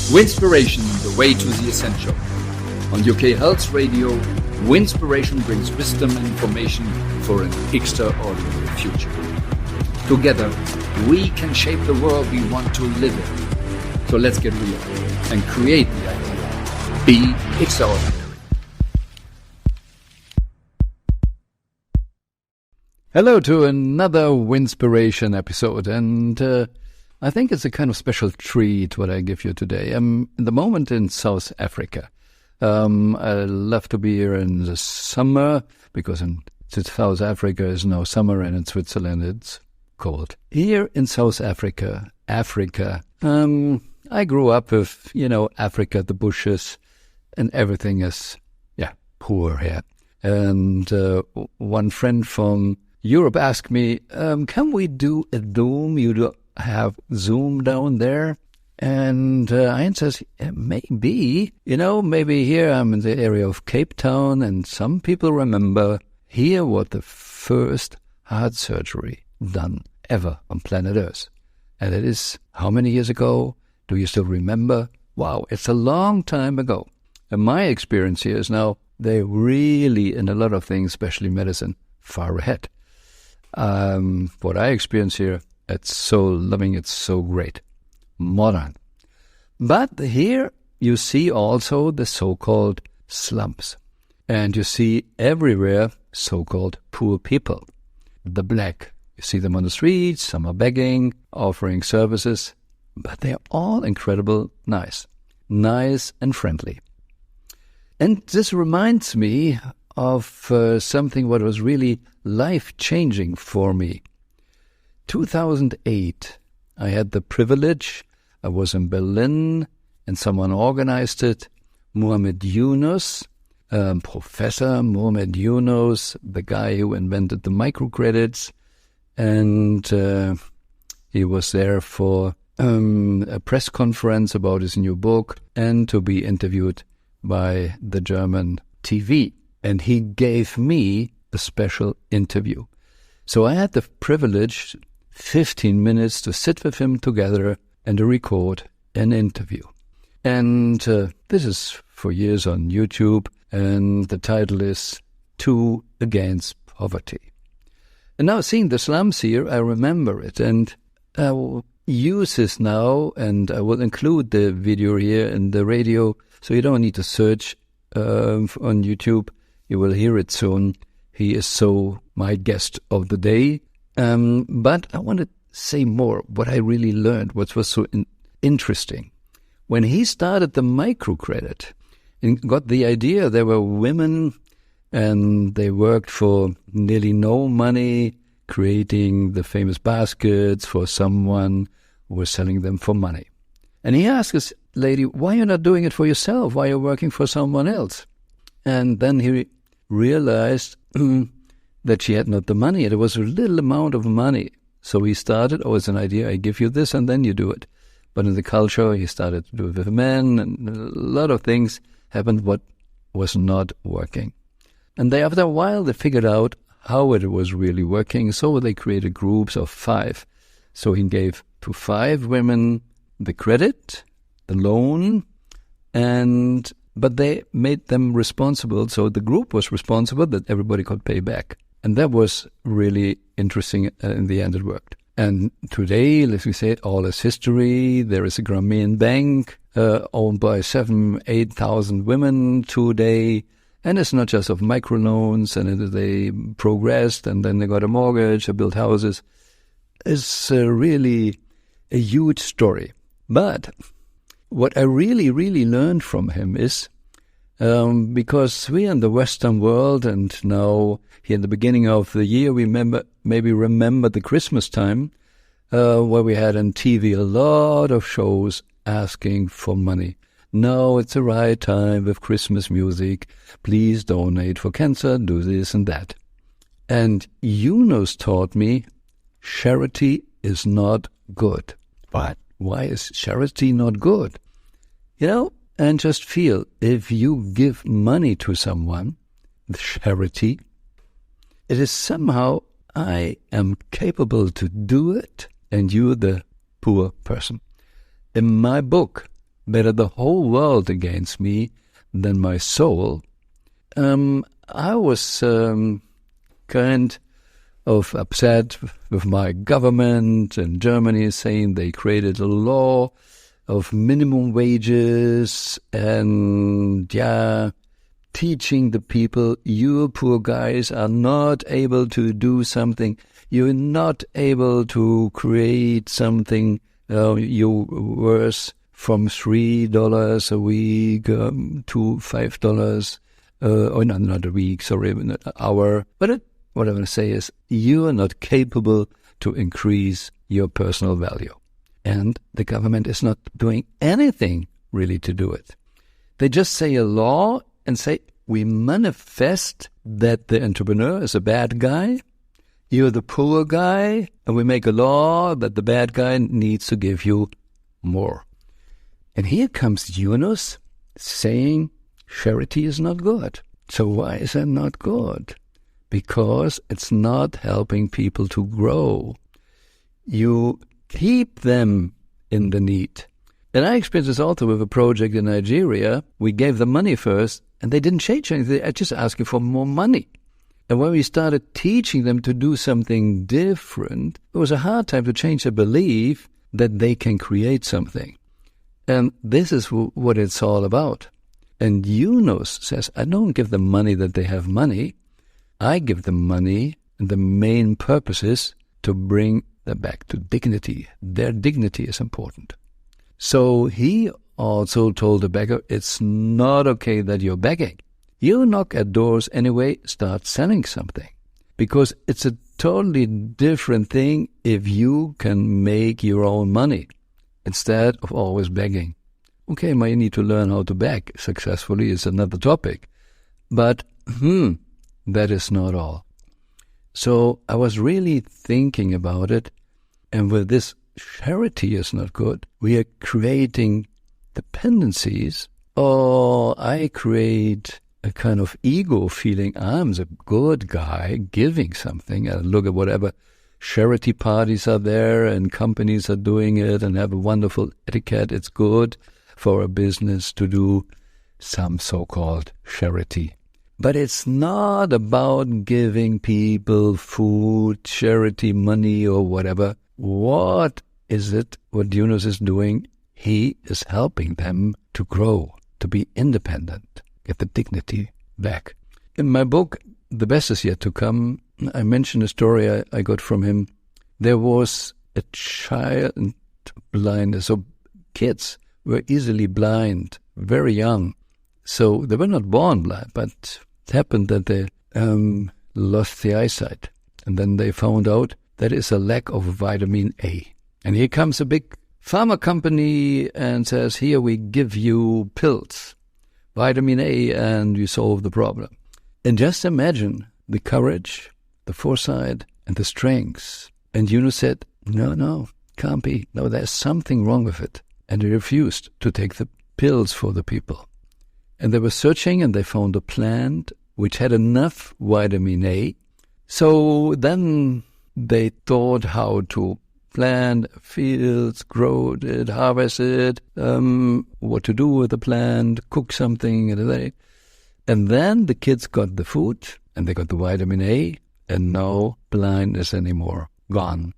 Winspiration, the way to the essential. On UK Health Radio, Winspiration brings wisdom and information for an extraordinary future. Together, we can shape the world we want to live in. So let's get real and create the idea. Be extraordinary. Hello to another Winspiration episode, and I think it's a kind of special treat what I give you today. I'm in the moment in South Africa. I love to be here in the summer because in South Africa is now summer, and in Switzerland it's cold. Here in South Africa, I grew up with, Africa, the bushes, and everything is, poor here. And one friend from Europe asked me, can we do a Zoom? You have Zoom down there? And I answered, maybe. Maybe here I'm in the area of Cape Town, and some people remember here was the first heart surgery done ever on planet Earth. And it is how many years ago? Do you still remember? Wow, it's a long time ago. And my experience here is now they're really, in a lot of things, especially medicine, far ahead. What I experience here, it's so loving, it's so great, modern. But here you see also the so-called slums. And you see everywhere so-called poor people, the black. You see them on the streets, some are begging, offering services, but they're all incredible nice and friendly. And this reminds me of something what was really life-changing for me. 2008, I had the privilege, I was in Berlin, and someone organized it, Yunus, Professor Mohammed Yunus, the guy who invented the microcredits, and he was there for a press conference about his new book and to be interviewed by the German TV. And he gave me a special interview. So I had the privilege, 15 minutes, to sit with him together and to record an interview. And this is for years on YouTube, and the title is Two Against Poverty. And now seeing the slums here, I remember it, and I will use this now, and I will include the video here in the radio, so you don't need to search on YouTube. You will hear it soon. He is so my guest of the day. But I want to say more, what I really learned, what was so interesting. When he started the microcredit and got the idea, there were women and they worked for nearly no money, creating the famous baskets for someone who was selling them for money. And he asked this lady, why are you not doing it for yourself? Why are you working for someone else? And then he realized that she had not the money. It was a little amount of money. So he started, it's an idea, I give you this and then you do it. But in the culture, he started to do it with men, and a lot of things happened what was not working. And after a while, they figured out how it was really working. So they created groups of 5. So he gave to 5 women the credit, the loan, but they made them responsible. So the group was responsible that everybody could pay back. And that was really interesting. In the end, it worked. And today, let me say, all is history. There is a Grameen Bank owned by 7,000-8,000 women today. And it's not just of microloans, and they progressed, and then they got a mortgage, they built houses. It's really a huge story. But what I really, really learned from him is, because we in the Western world, and now here in the beginning of the year, we maybe remember the Christmas time, where we had on TV a lot of shows asking for money. Now it's the right time with Christmas music. Please donate for cancer, do this and that. And Yunus taught me charity is not good. But why is charity not good? And just feel, if you give money to someone, charity, it is somehow I am capable to do it, and you're the poor person. In my book, better the whole world against me than my soul. I was kind of upset with my government in Germany, saying they created a law of minimum wages and, teaching the people, you poor guys are not able to do something. You're not able to create something. You're worth from $3 a week to $5, or not a week, sorry, an hour. But what I want to say is you are not capable to increase your personal value. And the government is not doing anything really to do it. They just say a law and say, we manifest that the entrepreneur is a bad guy, you're the poor guy, and we make a law that the bad guy needs to give you more. And here comes Yunus saying charity is not good. So why is that not good? Because it's not helping people to grow. You keep them in the need. And I experienced this also with a project in Nigeria. We gave them money first, and they didn't change anything. They just asking for more money. And when we started teaching them to do something different, it was a hard time to change their belief that they can create something. And this is what it's all about. And Yunus says, I don't give them money that they have money. I give them money, and the main purpose is to bring them back to dignity. Their dignity is important. So he also told the beggar, it's not okay that you're begging. You knock at doors anyway, start selling something. Because it's a totally different thing if you can make your own money instead of always begging. Okay, you need to learn how to beg successfully is another topic. But that is not all. So I was really thinking about it, and with this charity is not good, we are creating dependencies, or I create a kind of ego feeling, I'm the good guy giving something, and look at whatever charity parties are there and companies are doing it and have a wonderful etiquette. It's good for a business to do some so-called charity. But it's not about giving people food, charity, money, or whatever. What is it, what Yunus is doing? He is helping them to grow, to be independent, get the dignity back. In my book, The Best Is Yet to Come, I mentioned a story I got from him. There was a child blindness, so kids were easily blind, very young. So they were not born blind, but it happened that they lost the eyesight. And then they found out that is a lack of vitamin A. And here comes a big pharma company and says, here we give you pills, vitamin A, and you solve the problem. And just imagine the courage, the foresight, and the strength. And Yunus said, no, can't be. No, there's something wrong with it. And he refused to take the pills for the people. And they were searching, and they found a plant which had enough vitamin A. So then they thought how to plant fields, grow it, harvest it, what to do with the plant, cook something. And then the kids got the food, and they got the vitamin A, and no blindness anymore. Gone.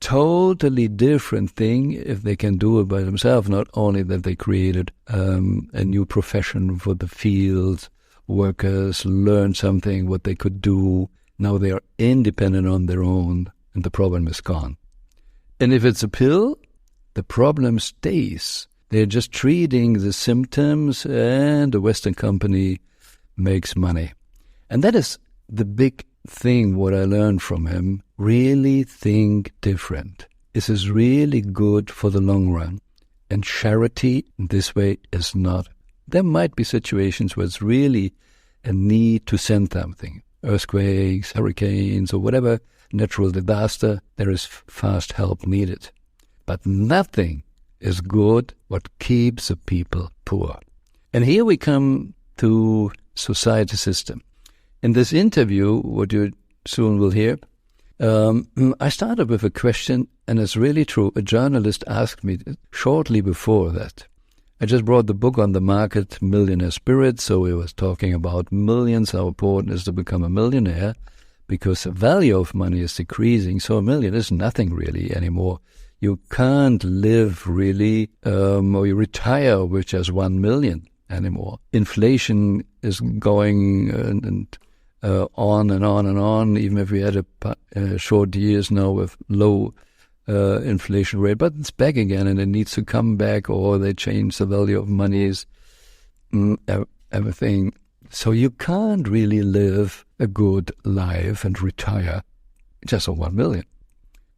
Totally different thing if they can do it by themselves. Not only that they created a new profession for the field workers, learned something, what they could do. Now they are independent on their own, and the problem is gone. And if it's a pill, the problem stays. They're just treating the symptoms, and the Western company makes money. And that is the big thing, what I learned from him. Really think different. This is really good for the long run. And charity in this way is not. There might be situations where it's really a need to send something. Earthquakes, hurricanes, or whatever natural disaster, there is fast help needed. But nothing is good what keeps the people poor. And here we come to society system. In this interview, what you soon will hear, I started with a question, and it's really true. A journalist asked me shortly before that, I just brought the book on the market, Millionaire Spirit, so we was talking about millions, how important it is to become a millionaire, because the value of money is decreasing, so a million is nothing really anymore. You can't live really, or you retire with just 1 million anymore. Inflation is going on and on and on, even if we had a short years now with low inflation rate, but it's back again and it needs to come back, or they change the value of monies, everything. So you can't really live a good life and retire just on 1 million.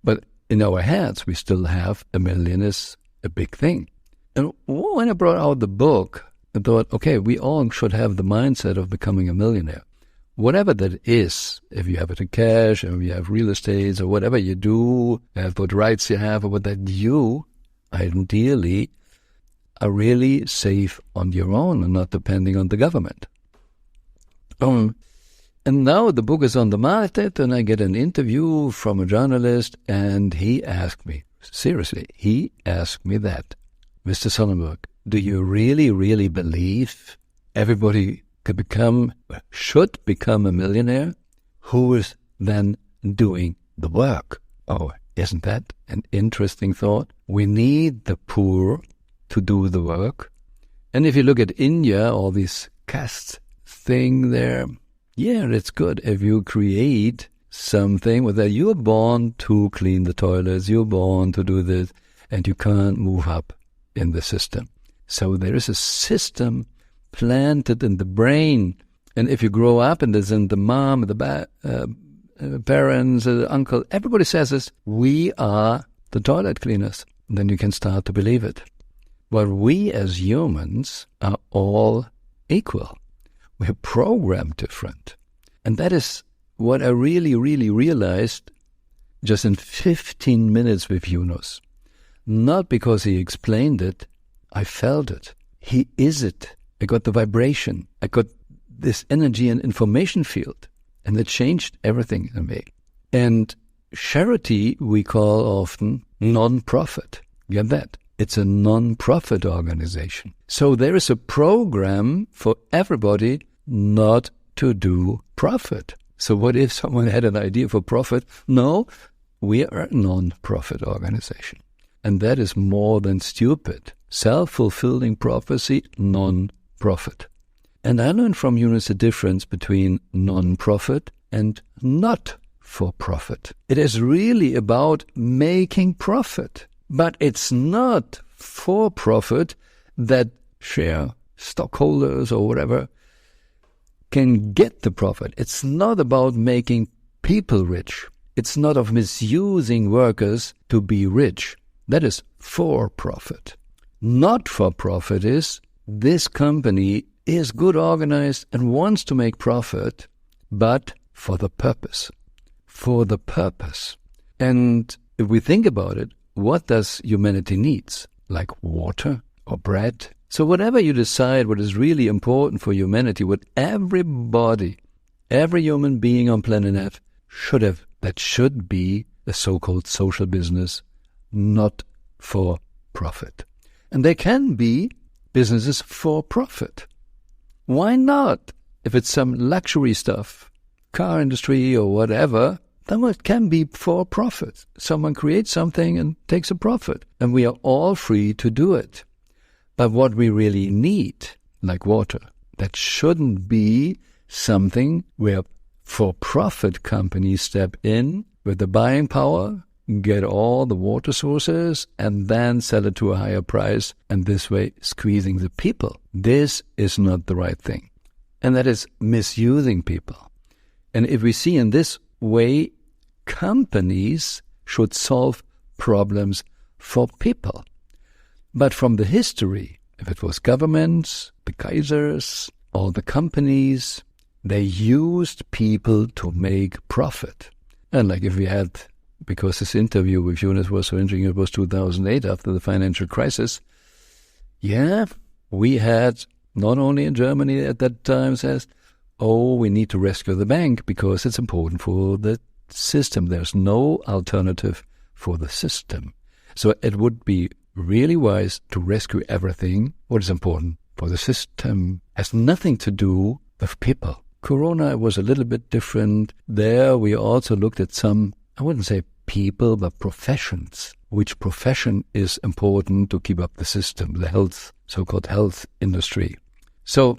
But in our heads, we still have a million is a big thing. And when I brought out the book, I thought, okay, we all should have the mindset of becoming a millionaire. Whatever that is, if you have it in cash, or you have real estate, or whatever you do, what rights you have, or what that you, ideally, are really safe on your own and not depending on the government. And now the book is on the market, and I get an interview from a journalist, and he asked me, seriously, he asked me that, Mr. Sonnenburg, do you really, really believe everybody should become a millionaire? Who is then doing the work? Oh, isn't that an interesting thought? We need the poor to do the work. And if you look at India, all these castes thing there, yeah, it's good if you create something where you're born to clean the toilets, you're born to do this, and you can't move up in the system. So there is a system planted in the brain. And if you grow up and there's in the mom, the parents, the uncle, everybody says this, we are the toilet cleaners. And then you can start to believe it. But we as humans are all equal. We're programmed different. And that is what I really, really realized just in 15 minutes with Yunus. Not because he explained it, I felt it. He is it. I got the vibration. I got this energy and information field. And it changed everything in me. And charity we call often non-profit. Get that? It's a non-profit organization. So there is a program for everybody not to do profit. So what if someone had an idea for profit? No, we are a non-profit organization. And that is more than stupid. Self-fulfilling prophecy, non-profit. And I learned from Yunus the difference between non-profit and not-for-profit. It is really about making profit. But it's not for profit that share stockholders or whatever can get the profit. It's not about making people rich. It's not of misusing workers to be rich. That is for profit. Not for profit is this company is good organized and wants to make profit, but for the purpose. For the purpose. And if we think about it, what does humanity needs? Like water or bread? So whatever you decide what is really important for humanity, what everybody, every human being on planet Earth should have, that should be a so-called social business, not for profit. And there can be businesses for profit. Why not? If it's some luxury stuff, car industry or whatever, then it can be for profit. Someone creates something and takes a profit. And we are all free to do it. But what we really need, like water, that shouldn't be something where for-profit companies step in with the buying power, get all the water sources, and then sell it to a higher price, and this way squeezing the people. This is not the right thing. And that is misusing people. And if we see in this way, companies should solve problems for people. But from the history, if it was governments, the Kaisers, all the companies, they used people to make profit. And like if we had, because this interview with Yunus was so interesting, it was 2008 after the financial crisis. Yeah, we had, not only in Germany at that time, says, oh, we need to rescue the bank because it's important for the system. There's no alternative for the system. So it would be really wise to rescue everything. What is important for the system has nothing to do with people. Corona was a little bit different. There we also looked at some, I wouldn't say people, but professions. Which profession is important to keep up the system, the health, so-called health industry. So,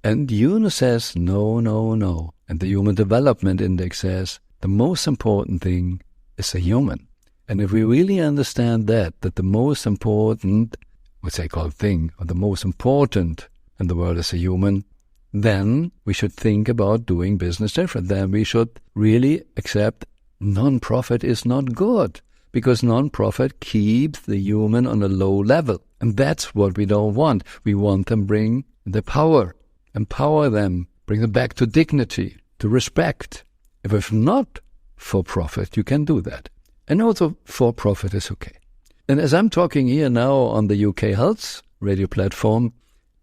and Yunus says, no. And the Human Development Index says, the most important thing is a human. And if we really understand that the most important, what's I call thing, or the most important in the world is a human, then we should think about doing business different. Then we should really accept non-profit is not good, because non-profit keeps the human on a low level. And that's what we don't want. We want them bring the power, empower them, bring them back to dignity, to respect. If it's not for profit, you can do that. And also for profit is okay. And as I'm talking here now on the UK Health radio platform,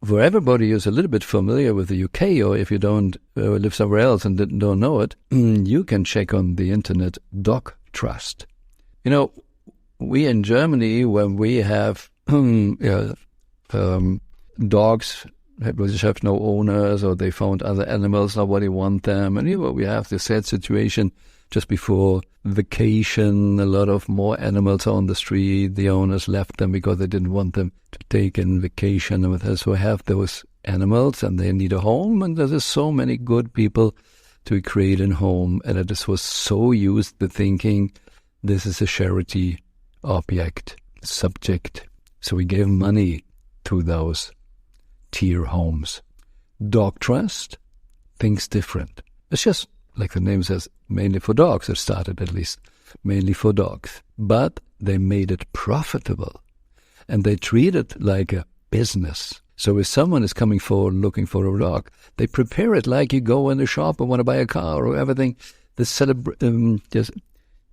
for everybody who's a little bit familiar with the UK, or if you don't live somewhere else and don't know it, you can check on the internet Dog Trust. You know, we in Germany, when we have dogs which have no owners, or they found other animals, nobody want them, and we have this sad situation just before vacation, a lot of more animals are on the street. The owners left them because they didn't want them to take in vacation with us. So we have those animals and they need a home, and there's so many good people to create a home. And it was so used to thinking this is a charity object, subject. So we gave money to those tier homes. Dog Trust thinks different. It's just like the name says, mainly for dogs. It started at least mainly for dogs. But they made it profitable. And they treat it like a business. So if someone is coming forward looking for a dog, they prepare it like you go in the shop and want to buy a car or everything. The just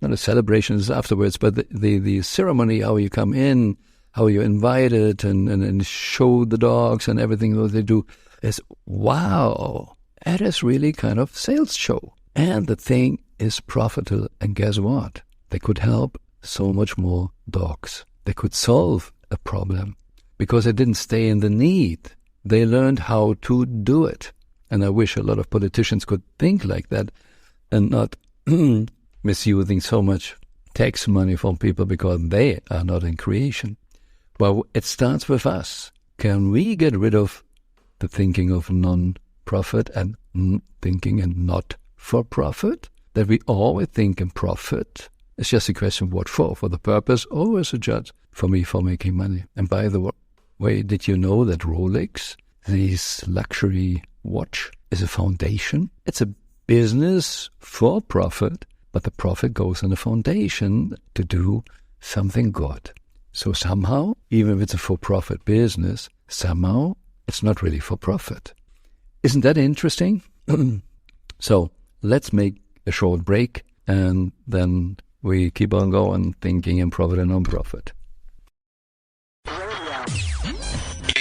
not a celebration is afterwards, but the ceremony, how you come in, how you're invited and show the dogs and everything that they do is, wow, that is really kind of sales show. And the thing is profitable. And guess what? They could help so much more dogs. They could solve a problem because they didn't stay in the need. They learned how to do it. And I wish a lot of politicians could think like that and not misusing so much tax money from people because they are not in creation. Well, it starts with us. Can we get rid of the thinking of non-profit and thinking and not for profit? That we always think in profit. It's just a question what for the purpose, or as a judge, for me, for making money. And by the way, did you know that Rolex, this luxury watch, is a foundation? It's a business for profit, but the profit goes in a foundation to do something good. So somehow, even if it's a for-profit business, somehow it's not really for profit. Isn't that interesting? So let's make a short break and then we keep on going, thinking in profit and non-profit. UK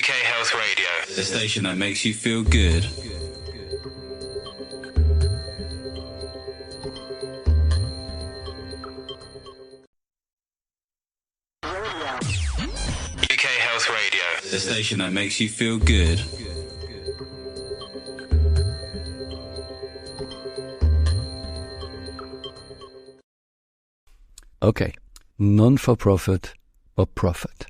Health Radio, the station that makes you feel good. UK Health Radio, the station that makes you feel good. Okay, non-for-profit or profit.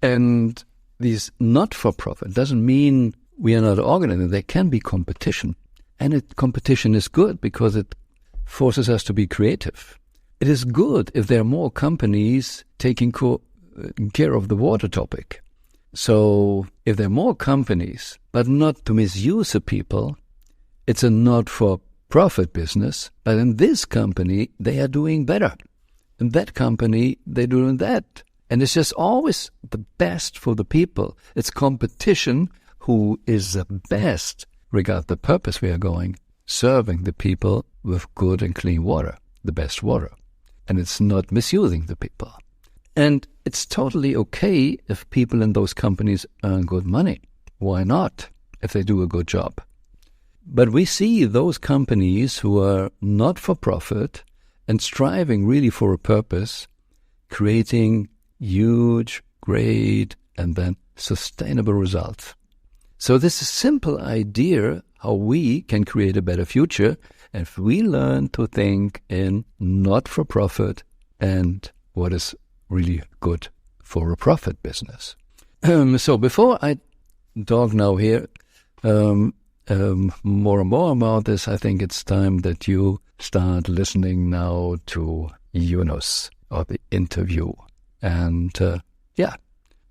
And these not-for-profit doesn't mean we are not organizing. There can be competition. And competition is good because it forces us to be creative. It is good if there are more companies taking care of the water topic. So if there are more companies, but not to misuse the people, it's a not-for-profit business. But in this company, they are doing better. In that company, they're doing that. And it's just always the best for the people. It's competition who is the best, regard the purpose we are going, serving the people with good and clean water, the best water. And it's not misusing the people. And it's totally okay if people in those companies earn good money. Why not, if they do a good job? But we see those companies who are not for profit and striving really for a purpose, creating huge, great, and then sustainable results. So this is a simple idea how we can create a better future if we learn to think in not-for-profit and what is really good for a profit business. So before I talk now here more and more about this, I think it's time that you start listening now to Yunus, or the interview. And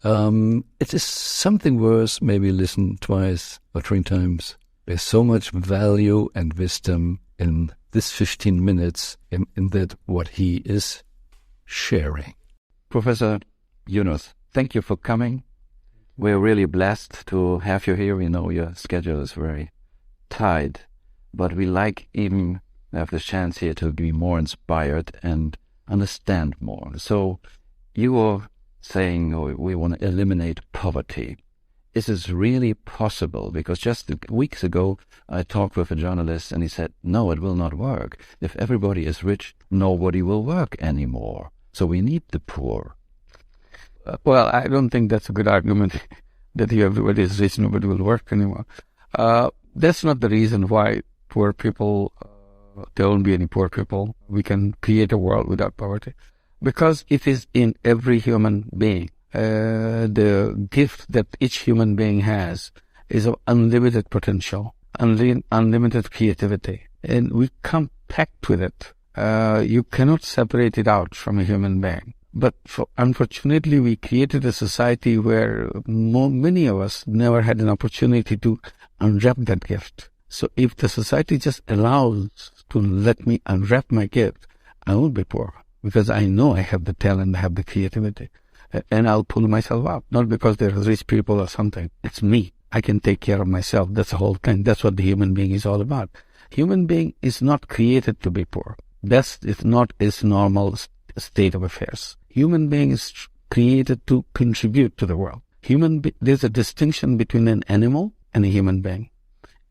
it is something worth maybe listen twice or 3 times. There's so much value and wisdom in this 15 minutes in that what he is sharing. Professor Yunus, thank you for coming. We're really blessed to have you here. We know your schedule is very tight, but we like even have the chance here to be more inspired and understand more. So you were saying we want to eliminate poverty. Is this really possible? Because just weeks ago I talked with a journalist and he said, no, it will not work. If everybody is rich, nobody will work anymore. So we need the poor. Well, I don't think that's a good argument that if everybody is rich, nobody will work anymore. That's not the reason why poor people, there won't be any poor people. We can create a world without poverty. Because it is in every human being. The gift that each human being has is of unlimited potential, unlimited creativity. And we come packed with it. You cannot separate it out from a human being. But unfortunately, we created a society where many of us never had an opportunity to unwrap that gift. So if the society just allows to let me unwrap my gift, I won't be poor because I know I have the talent, I have the creativity, and I'll pull myself up. Not because there are rich people or something. It's me. I can take care of myself. That's the whole thing. That's what the human being is all about. Human being is not created to be poor. That's not its normal state of affairs. Human being is created to contribute to the world. There's a distinction between an animal and a human being.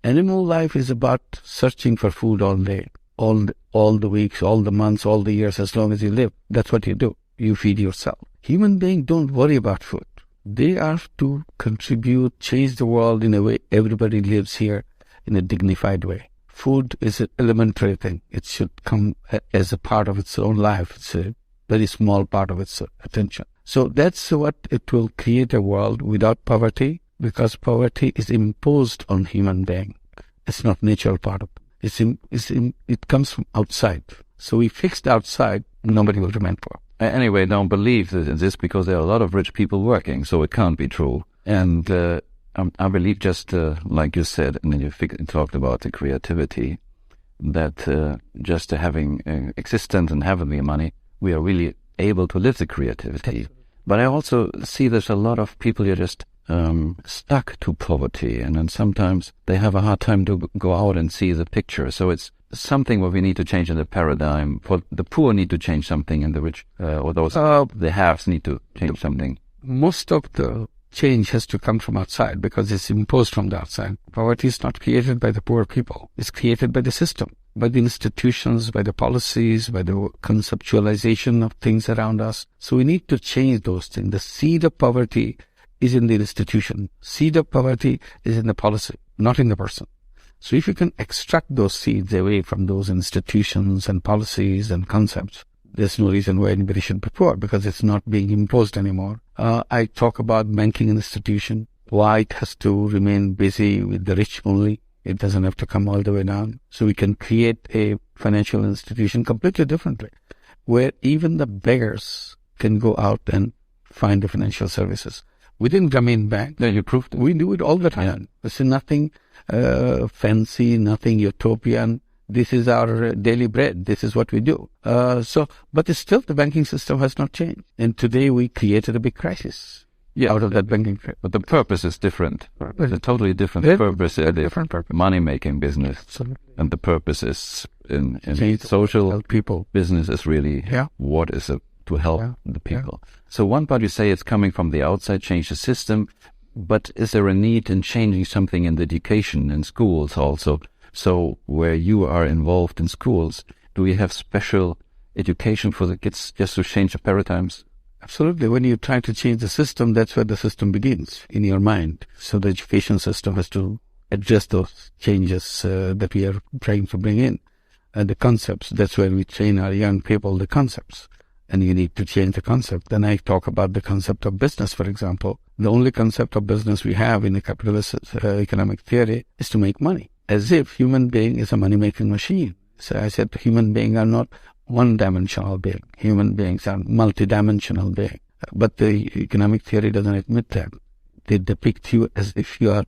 Animal life is about searching for food all day, all the weeks, all the months, all the years, as long as you live. That's what you do. You feed yourself. Human beings don't worry about food. They are to contribute, change the world in a way everybody lives here in a dignified way. Food is an elementary thing. It should come as a part of its own life. It's a very small part of its attention. So that's what it will create a world without poverty, because poverty is imposed on human being. It's not natural part of it. It comes from outside. So we fixed outside, nobody will remain poor. Anyway, don't believe this because there are a lot of rich people working, so it can't be true. And I believe just like you said, and then you talked about the creativity, that just having existence and having the money, we are really able to live the creativity. But I also see there's a lot of people who are just stuck to poverty, and then sometimes they have a hard time to go out and see the picture. So it's something where we need to change in the paradigm. For the poor need to change something, and the rich, or those the haves need to change something. Most of the change has to come from outside because it's imposed from the outside. Poverty is not created by the poor people. It's created by the system, by the institutions, by the policies, by the conceptualization of things around us. So we need to change those things. The seed of poverty is in the institution. Seed of poverty is in the policy, not in the person. So if you can extract those seeds away from those institutions and policies and concepts, there's no reason why anybody should be poor, because it's not being imposed anymore. I talk about banking institution, why it has to remain busy with the rich only. It doesn't have to come all the way down. So we can create a financial institution completely differently, where even the beggars can go out and find the financial services. Within Grameen Bank, you proved it. We do it all the time. This is nothing fancy, nothing utopian. This is our daily bread. This is what we do. But still the banking system has not changed. And today we created a big crisis out of that banking crisis. But the purpose is different. It's a totally different purpose. Different purpose. Money-making business. Absolutely. And the purpose is in social people. Business is really what is to help the people. So one part you say it's coming from the outside, change the system. But is there a need in changing something in the education in schools also? So where you are involved in schools, do we have special education for the kids just to change the paradigms? Absolutely. When you try to change the system, that's where the system begins, in your mind. So the education system has to address those changes that we are trying to bring in. The concepts, that's where we train our young people, the concepts. And you need to change the concept. Then I talk about the concept of business, for example. The only concept of business we have in the capitalist economic theory is to make money, as if human being is a money-making machine. So I said human beings are not one-dimensional being. Human beings are multidimensional being. But the economic theory doesn't admit that. They depict you as if you are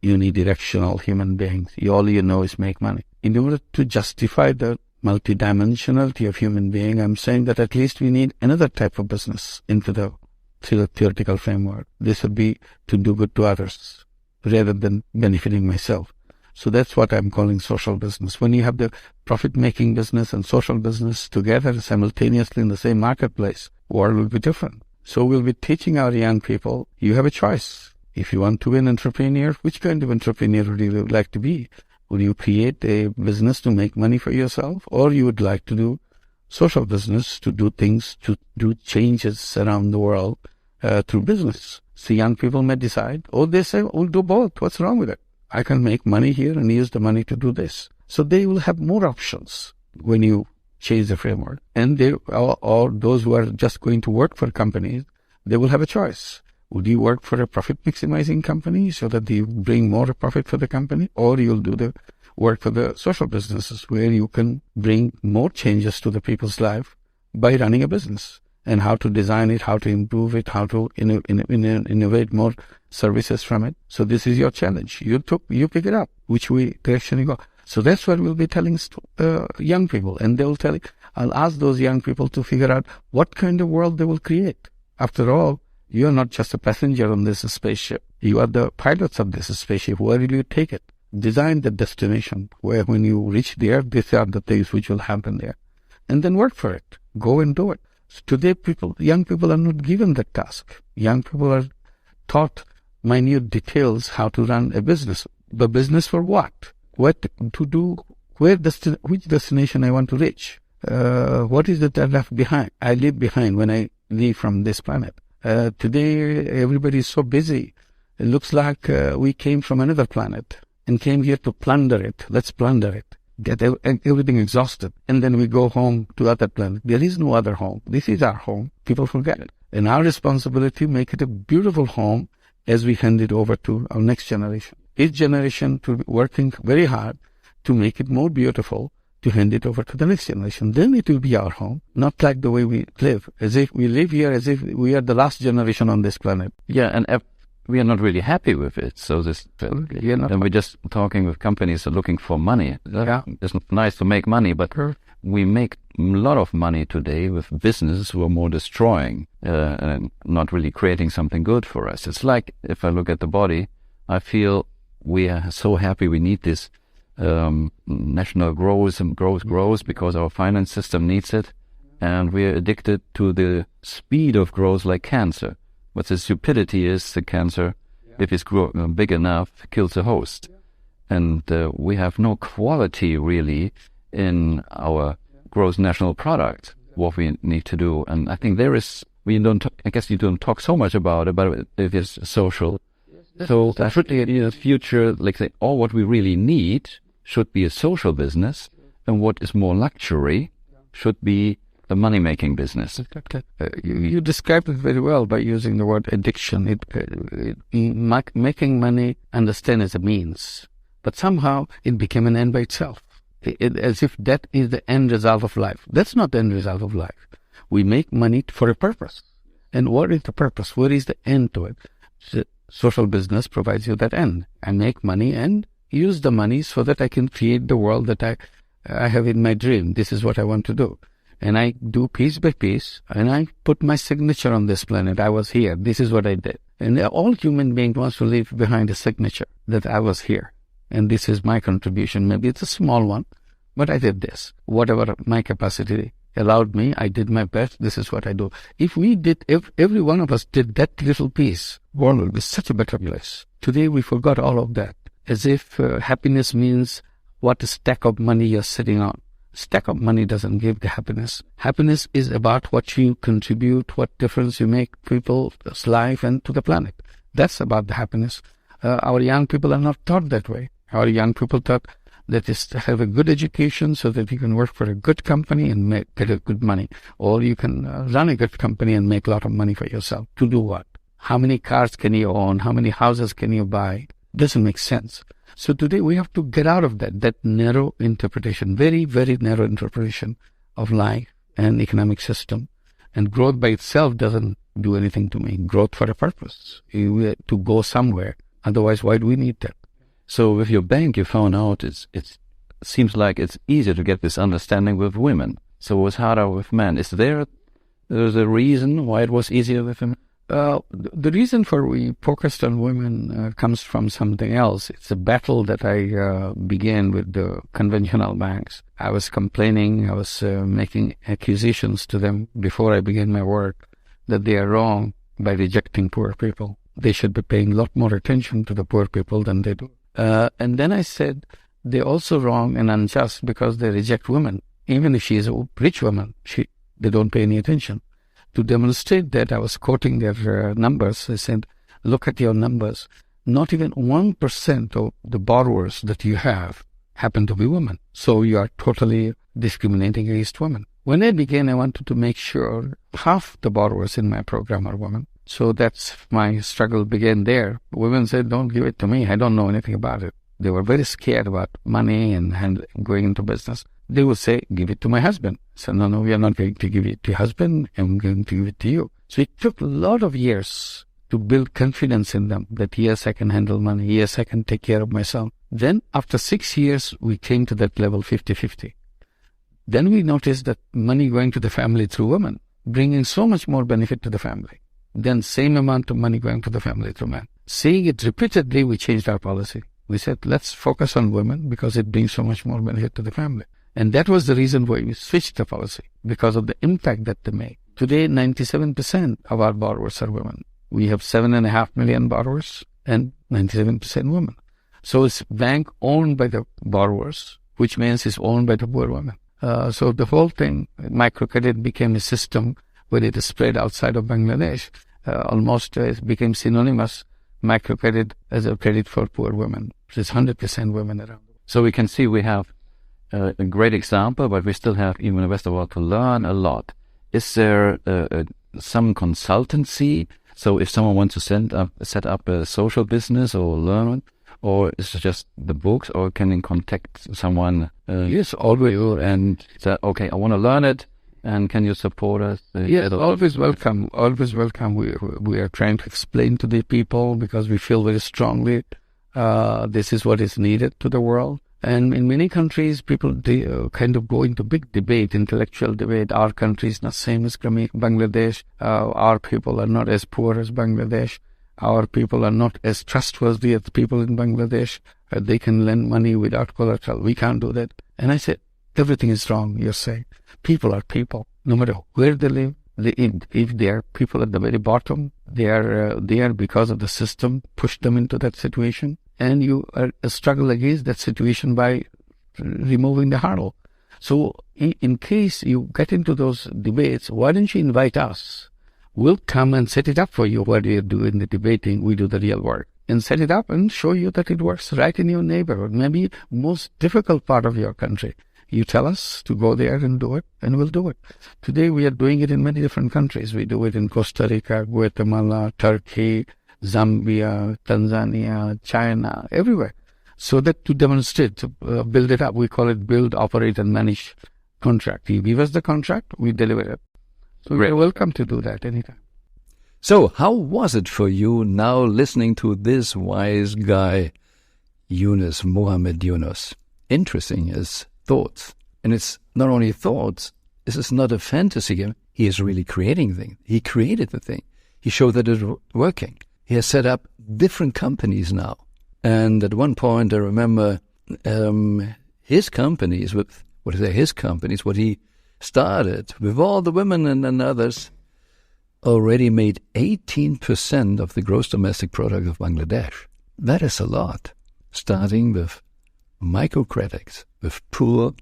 unidirectional human beings. All you know is make money. In order to justify the multidimensionality of human being, I'm saying that at least we need another type of business into the theoretical framework. This would be to do good to others rather than benefiting myself. So that's what I'm calling social business. When you have the profit-making business and social business together simultaneously in the same marketplace, world will be different. So we'll be teaching our young people, you have a choice. If you want to be an entrepreneur, which kind of entrepreneur would you like to be? Would you create a business to make money for yourself, or you would like to do social business, to do things, to do changes around the world through business? So young people may decide, or they say, we'll do both. What's wrong with it? I can make money here and use the money to do this. So they will have more options when you change the framework. And they, or those who are just going to work for companies, they will have a choice. Would you work for a profit-maximizing company so that you bring more profit for the company? Or you'll do the work for the social businesses where you can bring more changes to the people's life by running a business, and how to design it, how to improve it, how to innovate more services from it. So this is your challenge. You pick it up, which direction you go. So that's what we'll be telling young people. And they will I'll ask those young people to figure out what kind of world they will create. After all, you are not just a passenger on this spaceship. You are the pilots of this spaceship. Where will you take it? Design the destination where when you reach there, these are the things which will happen there. And then work for it. Go and do it. So today, young people are not given that task. Young people are taught minute details how to run a business. The business for what? What to do? Which destination I want to reach? What is it I left behind? I leave behind when I leave from this planet. Today, everybody is so busy. It looks like we came from another planet and came here to plunder it. Let's plunder it. Get everything exhausted. And then we go home to other planet. There is no other home. This is our home. People forget it. And our responsibility, make it a beautiful home as we hand it over to our next generation. Each generation to be working very hard to make it more beautiful, to hand it over to the next generation. Then it will be our home, not like the way we live, as if we live here as if we are the last generation on this planet. Yeah, and we are not really happy with it. So and we're just talking with companies that are looking for money. Yeah. It's nice to make money, but we make a lot of money today with businesses who are more destroying and not really creating something good for us. It's like, if I look at the body, I feel we are so happy we need this national growth and growth because our finance system needs it, and we are addicted to the speed of growth like cancer. But the stupidity is the cancer, if it's big enough, kills the host. And we have no quality really in our gross national product, what we need to do. And I think I guess you don't talk so much about it, but it is social. So definitely in the future, like say, all what we really need should be a social business, and what is more luxury should be the money-making business. You described it very well by using the word addiction. Making money, understand as a means, but somehow it became an end by itself, as if that is the end result of life. That's not the end result of life. We make money for a purpose. And what is the purpose? Where is the end to it? So social business provides you that end. I make money and use the money so that I can create the world that I have in my dream. This is what I want to do. And I do piece by piece, and I put my signature on this planet. I was here. This is what I did. And all human beings wants to leave behind a signature that I was here. And this is my contribution. Maybe it's a small one, but I did this. Whatever my capacity allowed me, I did my best. This is what I do. If every one of us did that little piece, the world would be such a better place. Today we forgot all of that. As if happiness means what stack of money you're sitting on. Stack of money doesn't give the happiness. Happiness is about what you contribute, what difference you make people's life and to the planet. That's about the happiness. Our young people are not taught that way. Our young people taught that is to have a good education so that you can work for a good company and get a good money. Or you can run a good company and make a lot of money for yourself. To do what? How many cars can you own? How many houses can you buy? Doesn't make sense. So today we have to get out of that narrow interpretation, very, very narrow interpretation of life and economic system. And growth by itself doesn't do anything to me. Growth for a purpose, to go somewhere. Otherwise, why do we need that? So with your bank, you found out it seems like it's easier to get this understanding with women. So it was harder with men. Is there's a reason why it was easier with women? The reason for we focused on women comes from something else. It's a battle that I began with the conventional banks. I was complaining, I was making accusations to them before I began my work that they are wrong by rejecting poor people. They should be paying a lot more attention to the poor people than they do. And then I said, they're also wrong and unjust because they reject women. Even if she is a rich woman, they don't pay any attention. To demonstrate that, I was quoting their numbers. I said, look at your numbers. Not even 1% of the borrowers that you have happen to be women. So you are totally discriminating against women. When I began, I wanted to make sure half the borrowers in my program are women. So that's my struggle began there. Women said, don't give it to me. I don't know anything about it. They were very scared about money and going into business. They would say, give it to my husband. I said, no, we are not going to give it to your husband. I'm going to give it to you. So it took a lot of years to build confidence in them that, yes, I can handle money. Yes, I can take care of myself. Then after 6 years, we came to that level 50-50. Then we noticed that money going to the family through women, bringing so much more benefit to the family than same amount of money going to the family through men. Seeing it repeatedly, we changed our policy. We said, let's focus on women because it brings so much more benefit to the family. And that was the reason why we switched the policy, because of the impact that they make. Today, 97% of our borrowers are women. We have 7.5 million borrowers and 97% women. So it's bank owned by the borrowers, which means it's owned by the poor women. So the whole thing, microcredit became a system when it is spread outside of Bangladesh. Almost it became synonymous, microcredit as a credit for poor women. There's 100% women around. So we can see we have a great example, but we still have, even in the Western world, to learn a lot. Is there some consultancy? So if someone wants to set up a social business or learn, or is it just the books, or can you contact someone? Yes, always. And say, okay, I want to learn it, and can you support us? Yes, always welcome. Always welcome. We are trying to explain to the people because we feel very strongly this is what is needed to the world. And in many countries, people kind of go into big debate, intellectual debate. Our country is not same as Bangladesh. Our people are not as poor as Bangladesh. Our people are not as trustworthy as people in Bangladesh. They can lend money without collateral. We can't do that. And I said, everything is wrong, you're saying. People are people, no matter where they live. If they are people at the very bottom, they are because of the system pushed them into that situation. And you struggle against that situation by removing the hurdle. So in case you get into those debates, why don't you invite us? We'll come and set it up for you. What you're doing the debating, we do the real work. And set it up and show you that it works right in your neighborhood, maybe most difficult part of your country. You tell us to go there and do it, and we'll do it. Today we are doing it in many different countries. We do it in Costa Rica, Guatemala, Turkey, Zambia, Tanzania, China, everywhere. So that to demonstrate, to build it up, we call it build, operate, and manage contract. You give us the contract, we deliver it. So you're welcome to do that anytime. So how was it for you now listening to this wise guy, Yunus, Mohammed Yunus? Interesting, his thoughts. And it's not only thoughts, this is not a fantasy game. He is really creating things. He created the thing. He showed that it's working. He has set up different companies now. And at one point, I remember his companies, what he started with all the women and others, already made 18% of the gross domestic product of Bangladesh. That is a lot, starting with microcredits, with poor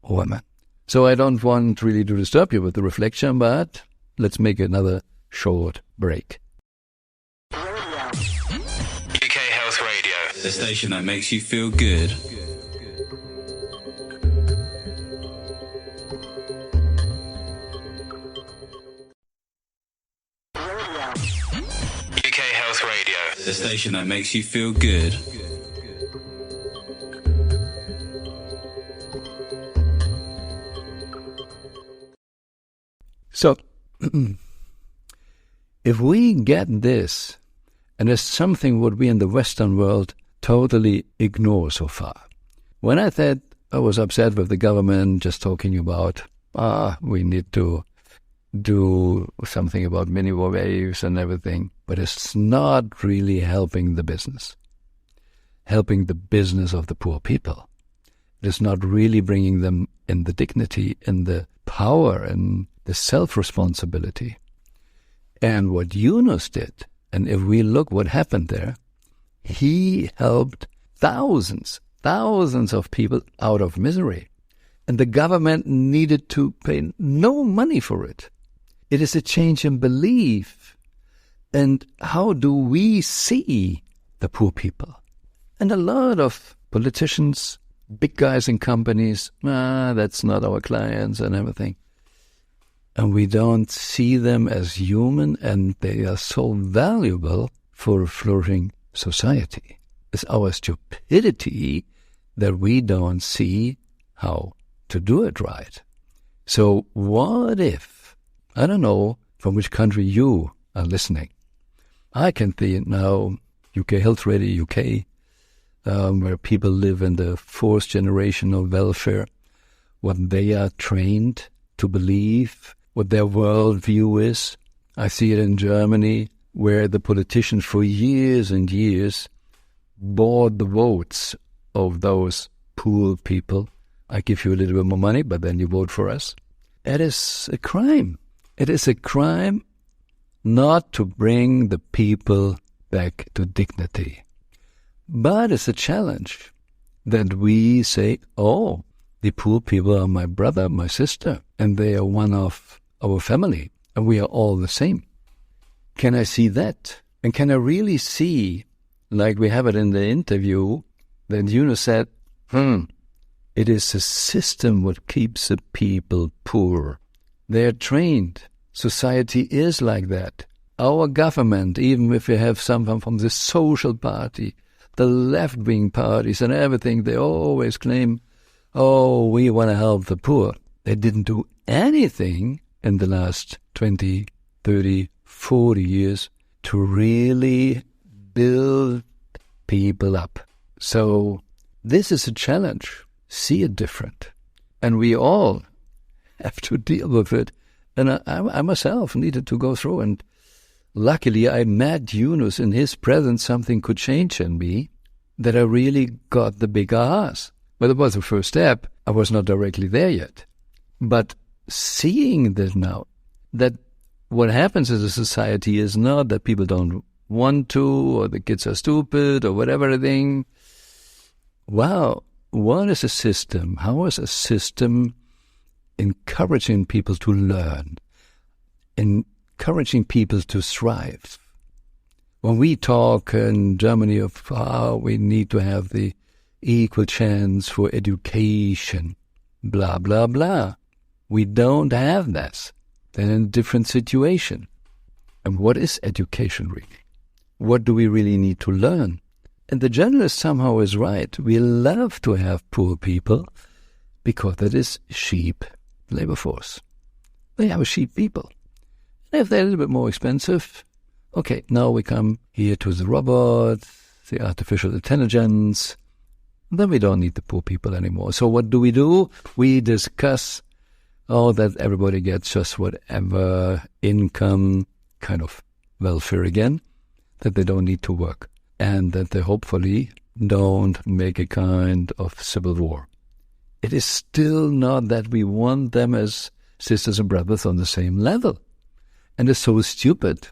women. So I don't want really to disturb you with the reflection, but let's make another short break. UK Health Radio, the station that makes you feel good. UK Health Radio, the station that makes you feel good. So, if we get this, and it's something what we in the Western world totally ignore so far. When I said I was upset with the government just talking about, we need to do something about minimum waves and everything, but it's not really helping the business of the poor people. It is not really bringing them in the dignity, in the power, and the self-responsibility. And what Yunus did, and if we look what happened there, he helped thousands of people out of misery. And the government needed to pay no money for it. It is a change in belief. And how do we see the poor people? And a lot of politicians, big guys in companies, that's not our clients and everything. And we don't see them as human, and they are so valuable for a flourishing society. It's our stupidity that we don't see how to do it right. So what if, I don't know from which country you are listening. I can see now UK Health Radio UK, where people live in the fourth generation of welfare, what they are trained to believe, what their worldview is. I see it in Germany, where the politicians for years and years bought the votes of those poor people. I give you a little bit more money, but then you vote for us. It is a crime. It is a crime not to bring the people back to dignity. But it's a challenge that we say, the poor people are my brother, my sister, and they are one of our family, and we are all the same. Can I see that? And can I really see, like we have it in the interview, that Yunus said, it is a system what keeps the people poor. They are trained. Society is like that. Our government, even if we have someone from the social party, the left-wing parties and everything, they always claim, we want to help the poor. They didn't do anything in the last 20, 30, 40 years to really build people up. So this is a challenge. See it different. And we all have to deal with it. And I myself needed to go through. And luckily I met Yunus. In his presence something could change in me, that I really got the big ahas. But it was the first step. I was not directly there yet. But seeing that now, that what happens as a society is not that people don't want to, or the kids are stupid, or whatever thing. Wow, what is a system? How is a system encouraging people to learn, encouraging people to thrive? When we talk in Germany of how we need to have the equal chance for education, blah, blah, blah. We don't have that. They're in a different situation. And what is education really? What do we really need to learn? And the journalist somehow is right. We love to have poor people because that is cheap labor force. They have a cheap people. And if they're a little bit more expensive, okay, now we come here to the robots, the artificial intelligence. Then we don't need the poor people anymore. So what do? We discuss that everybody gets just whatever income, kind of welfare again, that they don't need to work, and that they hopefully don't make a kind of civil war. It is still not that we want them as sisters and brothers on the same level. And it's so stupid.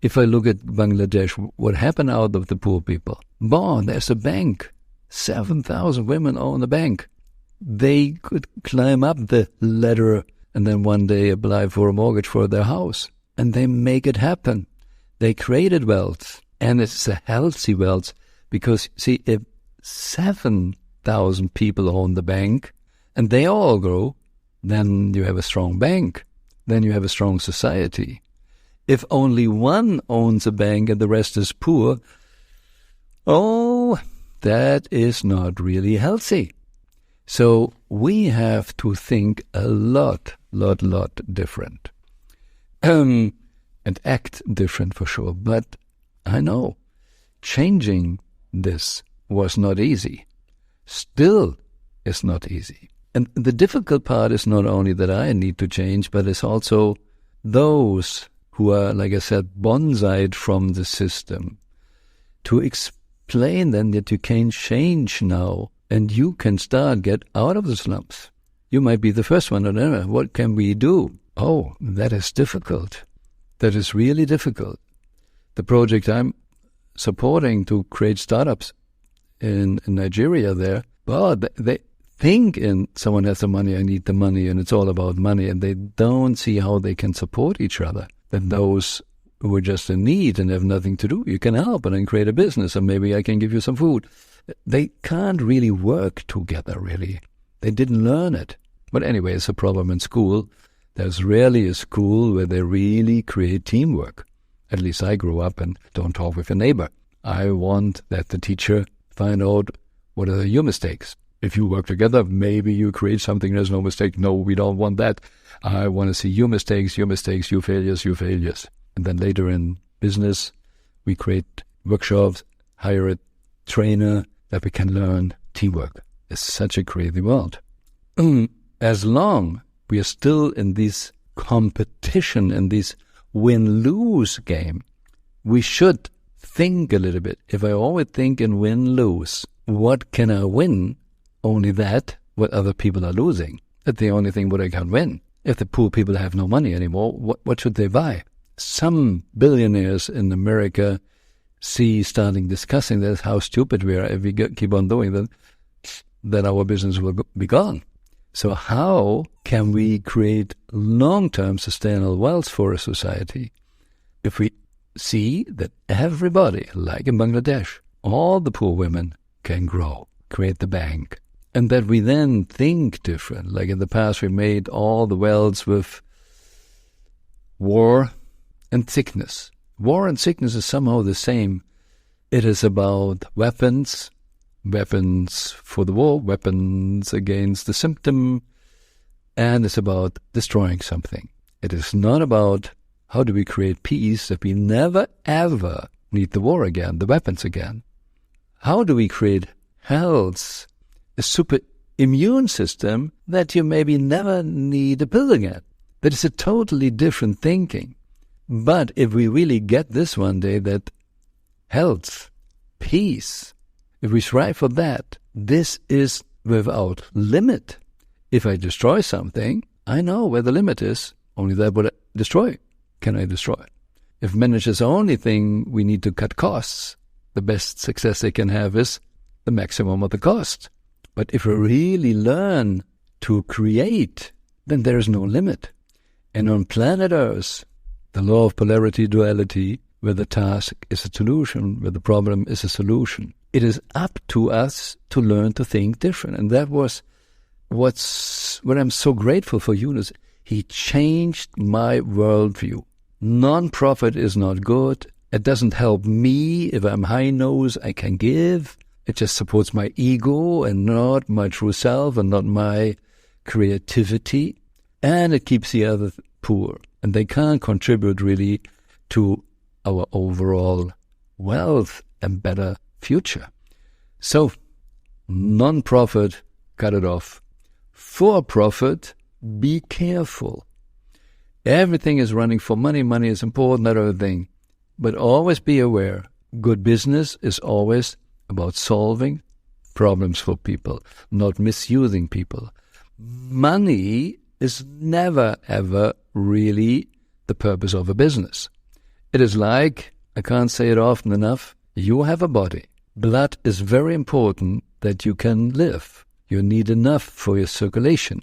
If I look at Bangladesh, what happened out of the poor people? There's a bank. 7,000 women own the bank. they could climb up the ladder and then one day apply for a mortgage for their house. And they make it happen. They created wealth, and it's a healthy wealth, because, see, if 7,000 people own the bank and they all grow, then you have a strong bank. Then you have a strong society. If only one owns a bank and the rest is poor, oh, that is not really healthy. So we have to think a lot different. And act different for sure. But I know changing this was not easy. Still is not easy. And the difficult part is not only that I need to change, but it's also those who are, like I said, bonsaied from the system, to explain then that you can change now and you can get out of the slums. You might be the first one, or what can we do? Oh, that is difficult. That is really difficult. The project I'm supporting to create startups in Nigeria there, well, they think someone has the money, I need the money, and it's all about money, and they don't see how they can support each other. That those who are just in need and have nothing to do, you can help and then create a business, and maybe I can give you some food. They can't really work together, really. They didn't learn it. But anyway, it's a problem in school. There's rarely a school where they really create teamwork. At least I grew up and don't talk with a neighbor. I want that the teacher find out what are your mistakes. If you work together, maybe you create something, there's no mistake. No, we don't want that. I want to see your mistakes, your failures. And then later in business, we create workshops, hire a trainer that we can learn teamwork. It's such a crazy world. As long we are still in this competition, in this win-lose game, we should think a little bit. If I always think in win-lose, what can I win? Only that, what other people are losing. That's the only thing what I can win. If the poor people have no money anymore, what should they buy? Some billionaires in America starting discussing this, how stupid we are. If we keep on doing that, then our business will be gone. So how can we create long-term sustainable wealth for a society if we see that everybody, like in Bangladesh, all the poor women can grow, create the bank, and that we then think different. Like in the past, we made all the wealth with war and sickness. War and sickness is somehow the same. It is about weapons for the war, weapons against the symptom, and it's about destroying something. It is not about how do we create peace that we never ever need the war again, the weapons again. How do we create health, a super immune system that you maybe never need a pill again? That is a totally different thinking. But if we really get this one day, that health, peace, if we strive for that, this is without limit. If I destroy something, I know where the limit is. Only that what I destroy can I destroy. If manage is the only thing we need to cut costs, the best success they can have is the maximum of the cost. But if we really learn to create, then there is no limit. And on planet Earth, the law of polarity duality, where the task is a solution, where the problem is a solution, it is up to us to learn to think different. And that was what I'm so grateful for Yunus. He changed my worldview. Non-profit is not good. It doesn't help me. If I'm high-nose, I can give. It just supports my ego and not my true self and not my creativity. And it keeps the other poor. And they can't contribute really to our overall wealth and better future. So, non-profit, cut it off. For-profit, be careful. Everything is running for money. Money is important, not everything. But always be aware, good business is always about solving problems for people, not misusing people. Money is never, ever really the purpose of a business. It is like, I can't say it often enough, you have a body. Blood is very important that you can live. You need enough for your circulation.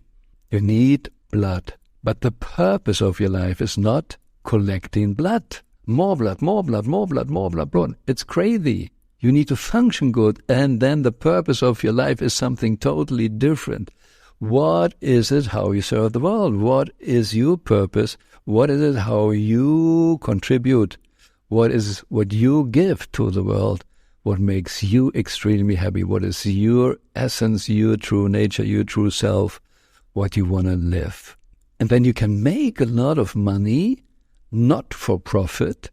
You need blood. But the purpose of your life is not collecting blood. More blood, more blood, more blood, more blood, blood. It's crazy. You need to function good, and then the purpose of your life is something totally different. What is it how you serve the world? What is your purpose? What is it how you contribute? What is what you give to the world? What makes you extremely happy? What is your essence, your true nature, your true self, what you want to live? And then you can make a lot of money, not for profit,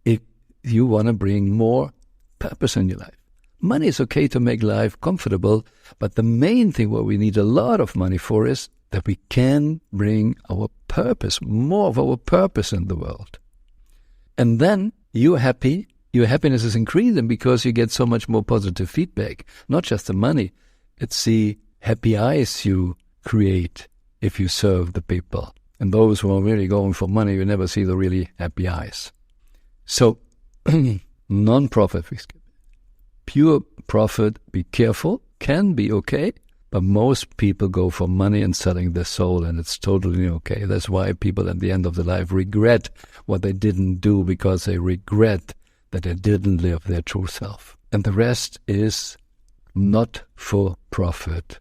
if you want to bring more purpose in your life. Money is okay to make life comfortable, but the main thing what we need a lot of money for is that we can bring our purpose, more of our purpose in the world. And then you're happy, your happiness is increasing because you get so much more positive feedback. Not just the money, it's the happy eyes you create if you serve the people. And those who are really going for money, you never see the really happy eyes. So, non-profit, pure profit, be careful, can be okay, but most people go for money and selling their soul, and it's totally okay. That's why people at the end of their life regret what they didn't do, because they regret that they didn't live their true self. And the rest is not for profit.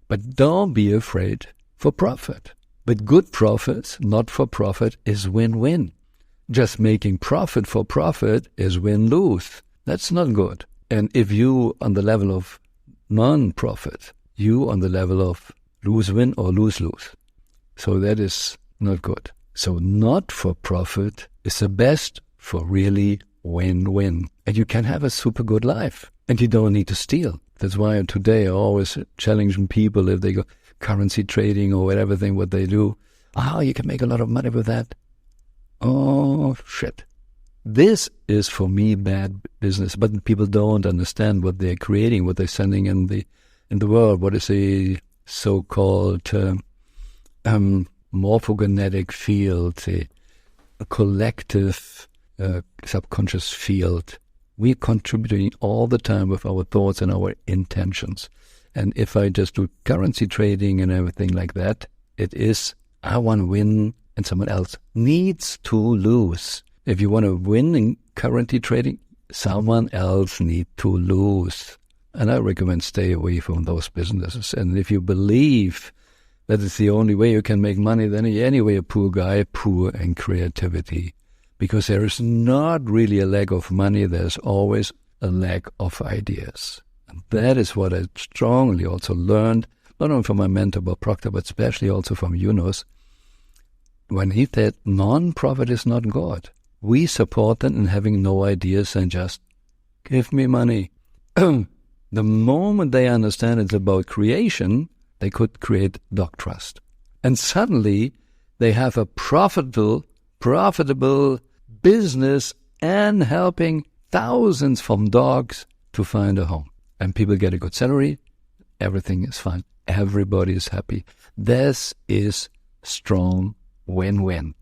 But don't be afraid for profit. But good profits, not for profit, is win-win. Just making profit for profit is win-lose. That's not good. And if you on the level of non-profit, you on the level of lose-win or lose-lose. So that is not good. So not for profit is the best for really win-win. And you can have a super good life. And you don't need to steal. That's why today I always challenging people if they go currency trading or whatever thing, what they do. Oh, you can make a lot of money with that. Oh, shit. This is, for me, bad business. But people don't understand what they're creating, what they're sending in the world. What is a so-called morphogenetic field, a collective subconscious field. We're contributing all the time with our thoughts and our intentions. And if I just do currency trading and everything like that, it is, I want to win and someone else needs to lose. If you want to win in currency trading, someone else needs to lose. And I recommend stay away from those businesses. And if you believe that it's the only way you can make money, then you're anyway a poor guy, poor in creativity. Because there is not really a lack of money, there's always a lack of ideas. And that is what I strongly also learned, not only from my mentor Bob Proctor, but especially also from Yunus, when he said non-profit is not God. We support them in having no ideas and just give me money. The moment they understand it's about creation, they could create dog trust. And suddenly they have a profitable business and helping thousands from dogs to find a home. And people get a good salary, everything is fine. Everybody is happy. This is strong win-win.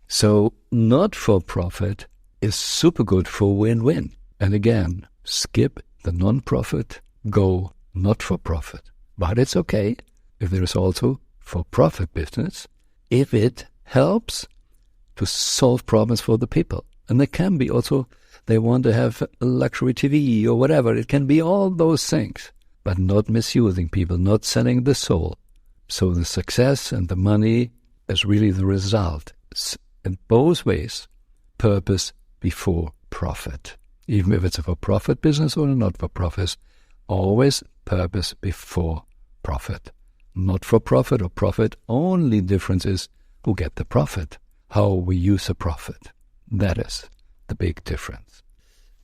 So not-for-profit is super good for win-win. And again, skip the non-profit, go not-for-profit. But it's okay if there is also for-profit business, if it helps to solve problems for the people. And there can be also, they want to have a luxury TV or whatever. It can be all those things, but not misusing people, not selling the soul. So the success and the money is really the result. It's in both ways, purpose before profit. Even if it's a for-profit business or a not-for-profit, always purpose before profit. Not for profit or profit, only difference is who get the profit, how we use the profit. That is the big difference.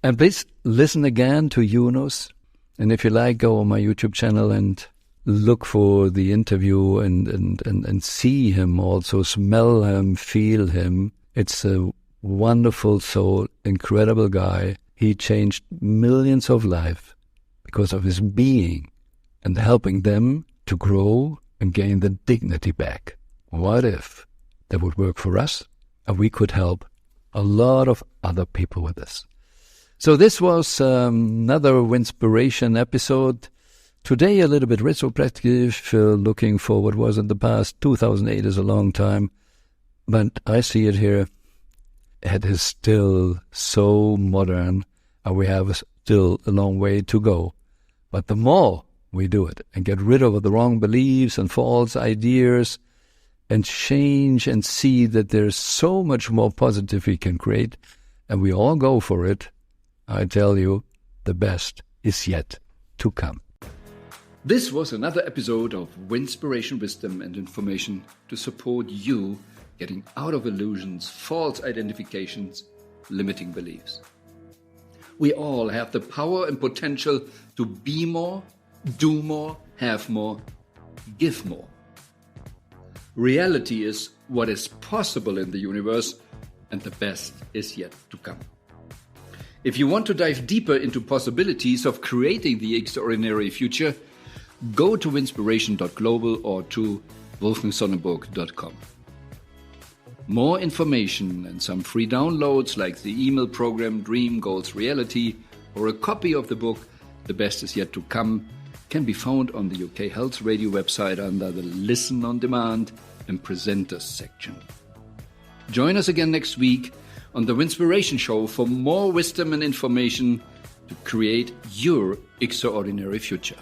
And please listen again to Yunus. And if you like, go on my YouTube channel and look for the interview and see him also, smell him, feel him. It's a wonderful soul, incredible guy. He changed millions of lives because of his being and helping them to grow and gain the dignity back. What if that would work for us and we could help a lot of other people with this? So this was another Winspiration episode Today, a little bit retrospective, looking for what was in the past. 2008 is a long time, but I see it here. It is still so modern, and we have still a long way to go. But the more we do it and get rid of the wrong beliefs and false ideas and change and see that there's so much more positive we can create, and we all go for it, I tell you, the best is yet to come. This was another episode of Winspiration, Wisdom and Information to support you getting out of illusions, false identifications, limiting beliefs. We all have the power and potential to be more, do more, have more, give more. Reality is what is possible in the universe, and the best is yet to come. If you want to dive deeper into possibilities of creating the extraordinary future, go to winspiration.global or to wolfgangsonnenburg.com. More information and some free downloads like the email program Dream Goals Reality or a copy of the book The Best Is Yet to Come can be found on the UK Health Radio website under the Listen on Demand and Presenters section. Join us again next week on the Winspiration Show for more wisdom and information to create your extraordinary future.